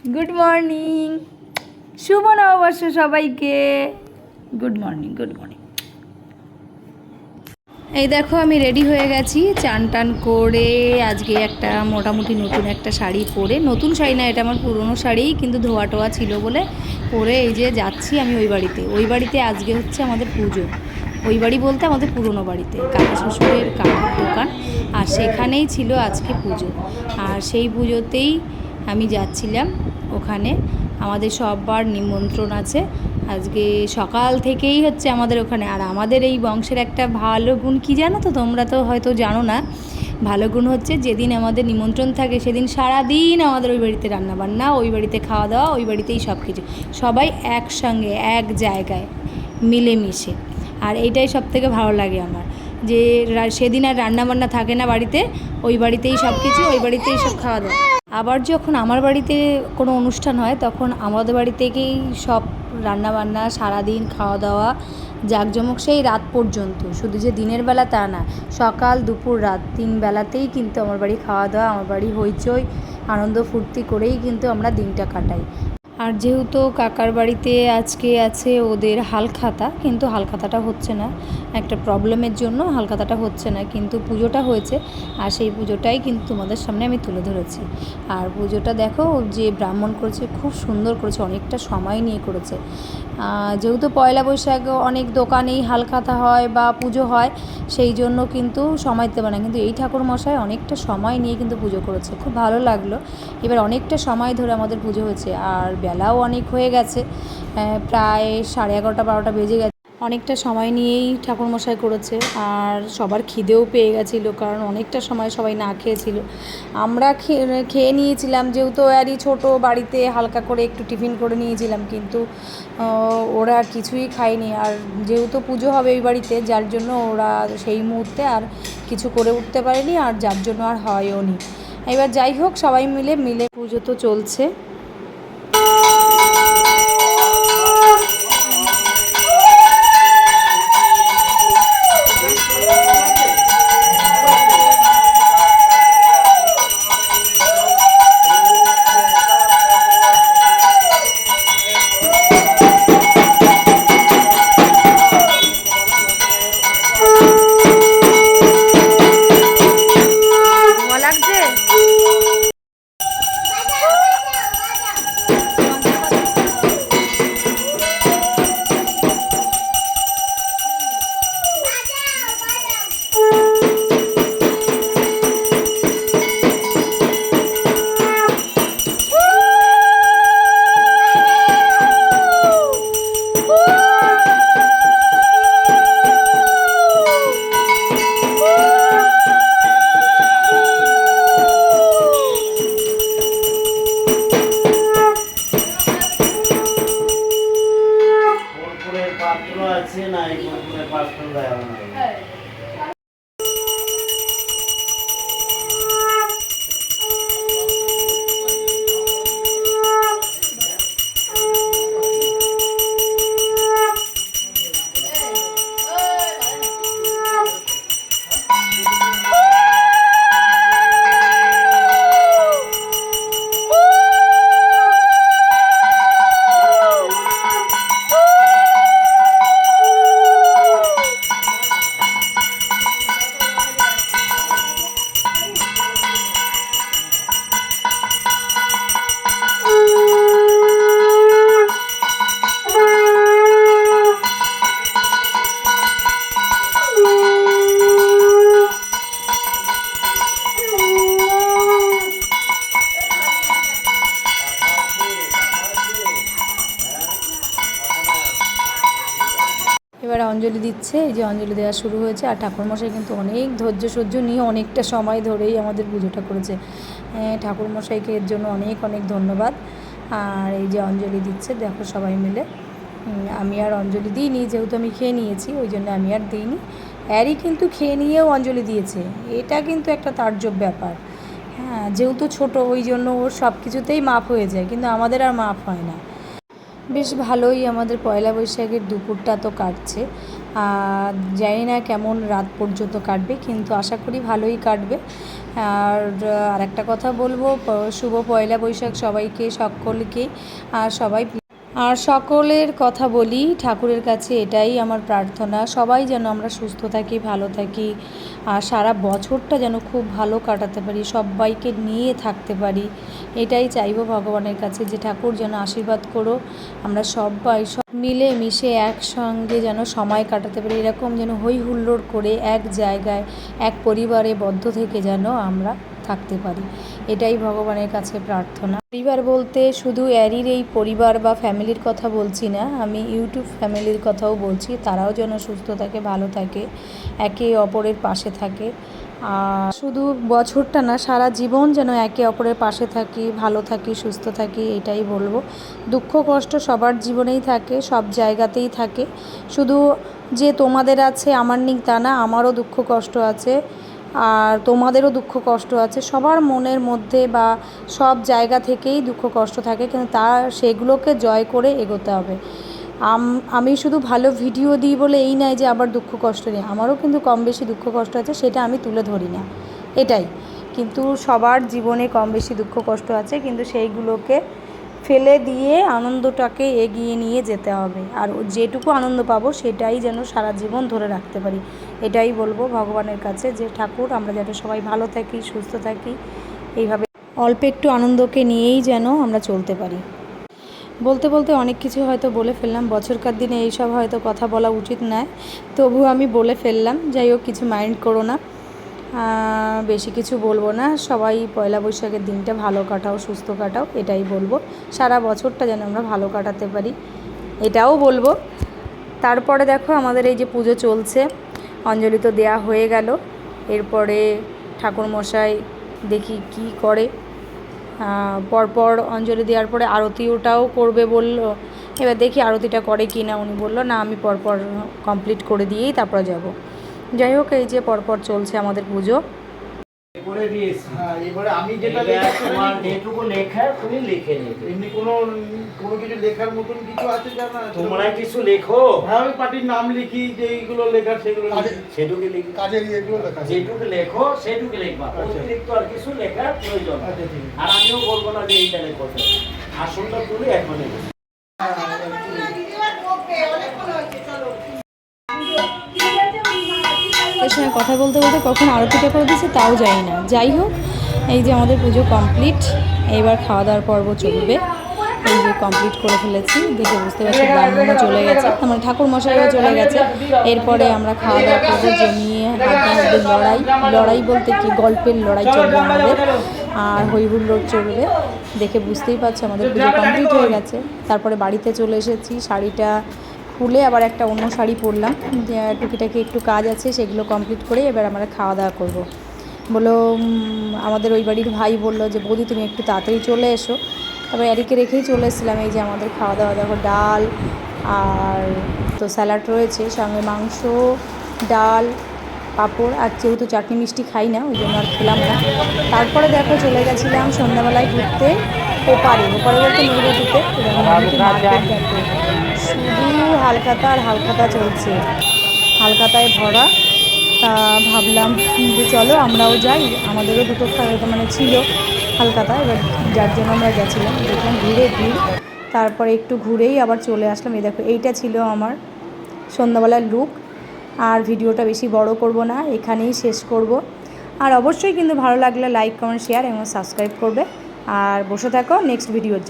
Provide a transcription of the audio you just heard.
Good morning, শুভ নববর্ষ সবাইকে। Good morning, good morning. এই দেখো আমি রেডি হয়ে গেছি, চান টান করে আজকে একটা মোটামুটি নতুন একটা শাড়ি পরে, নতুন শাড়ি না, এটা আমার পুরনো শাড়ি, কিন্তু ধোয়া টোয়া ছিল বলে পরে এই যে যাচ্ছি আমি ওই বাড়িতে আজকে হচ্ছে আমাদের পুজো। ওই বাড়ি বলতে আমাদের পুরনো বাড়িতে কাকা শ্বশুরের কাকুর দোকান, আর সেখানেই ছিল আজকে পুজো। আর সেই পুজোতেই আমি যাচ্ছিলাম ওখানে। আমাদের সববার নিমন্ত্রণ আছে আজকে, সকাল থেকেই হচ্ছে আমাদের ওখানে। আর আমাদের এই বংশের একটা ভালো গুণ কী জানো তো, তোমরা তো হয়তো জানো না। ভালো গুণ হচ্ছে যেদিন আমাদের নিমন্ত্রণ থাকে সেদিন সারাদিন আমাদের ওই বাড়িতে রান্নাবান্না, ওই বাড়িতে খাওয়া দাওয়া, ওই বাড়িতেই সব কিছু, সবাই একসঙ্গে এক জায়গায় মিলেমিশে। আর এইটাই সবথেকে ভালো লাগে আমার, যে সেদিন আর রান্নাবান্না থাকে না বাড়িতে, ওই বাড়িতেই সব কিছু, ওই বাড়িতেই সব খাওয়া দাওয়া। আবার যখন আমার বাড়িতে কোনো অনুষ্ঠান হয় তখন আমাদের বাড়ি থেকেই সব রান্নাবান্না, সারাদিন খাওয়া দাওয়া, জাঁকজমক সেই রাত পর্যন্ত। শুধু যে দিনের বেলা তা না, সকাল দুপুর রাত 3 বেলাতেই কিন্তু আমার বাড়ি খাওয়া দাওয়া, আমার বাড়ি হইচই আনন্দ ফুর্তি করেই কিন্তু আমরা দিনটা কাটাই। আর যেহেতু কাকার বাড়িতে আজকে আছে ওদের হালখাতা, কিন্তু হালখাতাটা হচ্ছে না একটা প্রবলেমের জন্য, হালখাতাটা হচ্ছে না, কিন্তু পুজোটা হয়েছে। আর সেই পুজোটাই কিন্তু তোমাদের সামনে আমি তুলে ধরেছি। আর পুজোটা দেখো, যে ব্রাহ্মণ করেছে খুব সুন্দর করেছে, অনেকটা সময় নিয়ে করেছে। যেহেতু পয়লা বৈশাখ অনেক দোকানেই হালখাতা হয় বা পুজো হয়, সেই জন্য কিন্তু সময় দিতে পারে না, কিন্তু এই ঠাকুরমশাই অনেকটা সময় নিয়ে কিন্তু পুজো করেছে, খুব ভালো লাগলো। এবার অনেকটা সময় ধরে আমাদের পুজো হয়েছে, আর বেলাও অনেক হয়ে গেছে, প্রায় 11:30-12টা বেজে গেছে। অনেকটা সময় নিয়েই ঠাকুরমশাই করেছে, আর সবার খিদেও পেয়ে গেছিলো, কারণ অনেকটা সময় সবাই না খেয়েছিল। আমরা খেয়ে নিয়েছিলাম, যেহেতু আরই ছোটো বাড়িতে হালকা করে একটু টিফিন করে নিয়েছিলাম, কিন্তু ওরা কিছুই খায়নি। আর যেহেতু পুজো হবে এই বাড়িতে, যার জন্য ওরা সেই মুহূর্তে আর কিছু করে উঠতে পারেনি, আর যার জন্য আর হয়ও নি। এবার যাই হোক, সবাই মিলে পুজো তো চলছে। আছে না, এই পাত্র দেওয়া না। এবার অঞ্জলি দিচ্ছে, এই যে অঞ্জলি দেওয়া শুরু হয়েছে। আর ঠাকুরমশাই কিন্তু অনেক ধৈর্য সহ্য নিয়ে অনেকটা সময় ধরেই আমাদের পুজোটা করেছে। ঠাকুরমশাইকে এর জন্য অনেক অনেক ধন্যবাদ। আর এই যে অঞ্জলি দিচ্ছে দেখো সবাই মিলে। আমি আর অঞ্জলি দিইনি, যেহেতু আমি খেয়ে নিয়েছি, ওই জন্য আমি আর দিইনি। অ্যারি কিন্তু খেয়ে নিয়েও অঞ্জলি দিয়েছে, এটা কিন্তু একটা তাজ্জব ব্যাপার। হ্যাঁ, যেহেতু ছোটো ওই জন্য ওর সব কিছুতেই মাপ হয়ে যায়, কিন্তু আমাদের আর মাপ হয় না। বেশ ভালোই আমাদের পয়লা বৈশাখের দুপুরটা তো কাটছে। জানি না কেমন রাত পর্যন্ত কাটবে, কিন্তু আশা করি ভালোই কাটবে। আর একটা কথা বলবো, শুভ পয়লা বৈশাখ সবাইকে, সকলকে। আর সকলের কথা বলি, ঠাকুরের কাছে এটাই আমার প্রার্থনা, সবাই যেন আমরা সুস্থ থাকি, ভালো থাকি, আর সারা বছরটা যেন খুব ভালো কাটাতে পারি, সবাইকে নিয়ে থাকতে পারি। এটাই চাইবো ভগবানের কাছে, যে ঠাকুর যেন আশীর্বাদ করো, আমরা সবাই সব মিলে মিশে একসঙ্গে যেন সময় কাটাতে পারি, এরকম যেন হই হুল্লোড় করে এক জায়গায় এক পরিবারে বদ্ধ থেকে যেন আমরা থাকতে পারি। এটাই ভগবানের কাছে প্রার্থনা। পরিবার বলতে শুধু এরই এই পরিবার বা ফ্যামিলির কথা বলছি না, আমি ইউটিউব ফ্যামিলির কথাও বলছি, তারাও যেন সুস্থ থাকে, ভালো থাকে, একে অপরের পাশে থাকে। আর শুধু বছরটা না, সারা জীবন যেন একে অপরের পাশে থাকি, ভালো থাকি, সুস্থ থাকি, এটাই বলবো। দুঃখ কষ্ট সবার জীবনেই থাকে, সব জায়গাতেই থাকে, শুধু যে তোমাদের আছে আমার নেই তা না, আমারও দুঃখ কষ্ট আছে, আর তোমাদেরও দুঃখ কষ্ট আছে, সবার মনের মধ্যে বা সব জায়গা থেকেই দুঃখ কষ্ট থাকে, কিন্তু সেগুলোকে জয় করে এগোতে হবে। আমি শুধু ভালো ভিডিও দিই বলে এই নয় যে আবার দুঃখ কষ্ট নেই, আমারও কিন্তু কম বেশি দুঃখ কষ্ট আছে, সেটা আমি তুলে ধরি না, এটাই। কিন্তু সবার জীবনে কম বেশি দুঃখ কষ্ট আছে, কিন্তু সেইগুলোকে ফেলে দিয়ে আনন্দটাকে এগিয়ে নিয়ে যেতে হবে, আর যেটুকু আনন্দ পাবো সেটাই যেন সারা জীবন ধরে রাখতে পারি। এটাই বলবো ভগবানের কাছে, যে ঠাকুর আমরা যেন সবাই ভালো থাকি, সুস্থ থাকি, এইভাবে অল্প একটু আনন্দকে নিয়েই যেন আমরা চলতে পারি। বলতে বলতে অনেক কিছু হয়তো বলে ফেললাম, বছরকার দিনে এইসব হয়তো কথা বলা উচিত নয়, তবু আমি বলে ফেললাম, যাই হোক কিছু মাইন্ড করো না। বেশি কিছু বলবো না, সবাই পয়লা বৈশাখের দিনটা ভালো কাটাও, সুস্থ কাটাও, এটাই বলবো। সারা বছরটা যেন আমরা ভালো কাটাতে পারি, এটাও বলবো। তারপরে দেখো আমাদের এই যে পুজো চলছে, অঞ্জলি তো দেয়া হয়ে গেল, এরপরে ঠাকুরমশাই দেখি কি করে, পরপর অঞ্জলি দেওয়ার পরে আরতিটাও করবে বলল, এবার দেখি আরতিটা করে কি না। উনি বললো না, আমি পরপর কমপ্লিট করে দিয়েই তারপর যাব। যাই হোক, এই যে পরপর চলছে আমাদের পুজো। করে দিয়েছি। হ্যাঁ, এবারে আমি যেটা এবার লিখেছি তোমার যেটুকু লেখা তুমি লিখে নেবে। এমনি কোনো কিছু লেখার মতন কিছু আছে জানা? তোমরা কিছু লেখো, হ্যাঁ, ওই পার্টির নাম লিখি, যে এইগুলো লেখার সেগুলো লিখি। সেটুকু লিখে কাজের ইয়েগুলো লেখা আছে। যেটুকু লেখো সেটুকু লিখবা, অতিরিক্ত আর কিছু লেখার প্রয়োজন নেই। আচ্ছা, ঠিক আছে। আর আমিও বলবো না যে এইটা লেখো, আসলটা তুলে এখনই বসে। এর সঙ্গে কথা বলতে বলতে কখন আরতিটা করে দিচ্ছে তাও জানি না। যাই হোক, এই যে আমাদের পুজো কমপ্লিট, এবার খাওয়া দাওয়ার পর্ব চলবে। এই যে কমপ্লিট করে ফেলেছি, দেখে বুঝতে পারছি ব্রাহ্মণও চলে গেছে, মানে ঠাকুর মশাইও চলে গেছে। এরপরে আমরা খাওয়া দাওয়া করবো, জমিয়ে হাতে লড়াই বলতে কি, গল্পের লড়াই চলবে আমাদের, আর হই হুল্লোড় চলবে। দেখে বুঝতেই পারছি আমাদের পুজো কমপ্লিট হয়ে গেছে। তারপরে বাড়িতে চলে এসেছি, শাড়িটা খুলে আবার একটা অন্য শাড়ি পরলাম, টুকিটাকি একটু কাজ আছে, সেগুলো কমপ্লিট করে এবার আমরা খাওয়া দাওয়া করবো। বললো, আমাদের ওই বাড়ির ভাই বললো যে বৌদি তুমি একটু তাড়াতাড়ি চলে এসো। তারপরে এদিকে রেখেই চলে এসেছিলাম। এই যে আমাদের খাওয়া দাওয়া, দেখো ডাল আর তো স্যালাড রয়েছে, সঙ্গে মাংস, ডাল, পাঁপড়, আর যেহেতু চাটনি মিষ্টি খাই না ওই জন্য আর খেলাম না। তারপরে দেখো চলে গেছিলাম সন্ধ্যাবেলায় ঘুরতে ওপারে বলতে নদীতে। মার্কেট দেখো, শুধু হালখাতা আর হালখাতা চলছে, হালখাতায় ভরা। তা ভাবলাম যে চলো আমরাও যাই, আমাদেরও দুটো মানে ছিল হালখাতা, এবার যার জন্য আমরা গেছিলাম। দেখলাম ভিড়, তারপরে একটু ঘুরেই আবার চলে আসলাম। এই দেখো, এইটা ছিল আমার সন্ধ্যাবেলার লুক। আর ভিডিওটা বেশি বড় করব না, এখানেই শেষ করব। আর অবশ্যই কিন্তু ভালো লাগলে লাইক, কমেন্ট, শেয়ার এবং সাবস্ক্রাইব করবে। আর বসে থাকো নেক্সট ভিডিওর জন্য।